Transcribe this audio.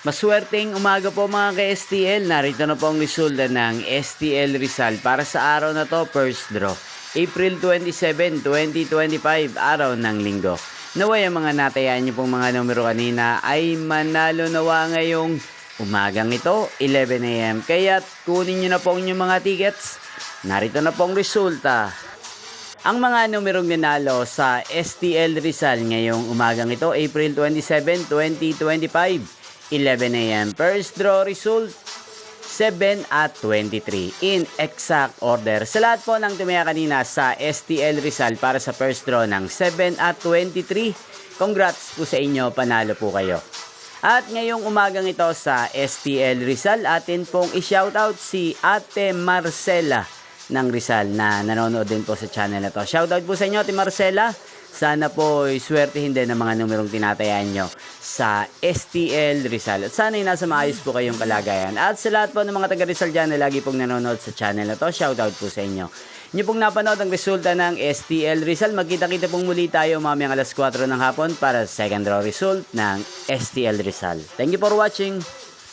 Maswerteng umaga po mga ka-STL. Narito na po ang resulta ng STL Rizal para sa araw na to, first draw. April 27, 2025, araw ng linggo. Naway ang mga natayaan niyo pong mga numero kanina ay manalo nawa ngayong umagang ito, 11 AM. Kaya kunin niyo na po ang inyong mga tickets. Narito na po ang resulta. Ang mga numerong nanalo sa STL Rizal ngayong umagang ito, April 27, 2025, 11 AM. First draw result, 7 at 23 in exact order. Sa lahat po ng tumaya kanina sa STL Rizal para sa first draw ng 7 at 23, congrats po sa inyo, panalo po kayo. At ngayong umagang ito sa STL Rizal, atin pong i-shoutout si Ate Marcela ng Rizal na nanonood din po sa channel na to. Shoutout po sa inyo, Ate Marcela. Sana po swertihin din ang mga numerong tinatayaan nyo sa STL Rizal. At sana nasa maayos po kayong kalagayan. At sa lahat po ng mga taga Rizal dyan na lagi pong nanonood sa channel na to, shoutout po sa inyo. Inyo pong napanood ang resulta ng STL Rizal. Magkita-kita pong muli tayo mamayang alas 4 ng hapon para sa second draw result ng STL Rizal. Thank you for watching.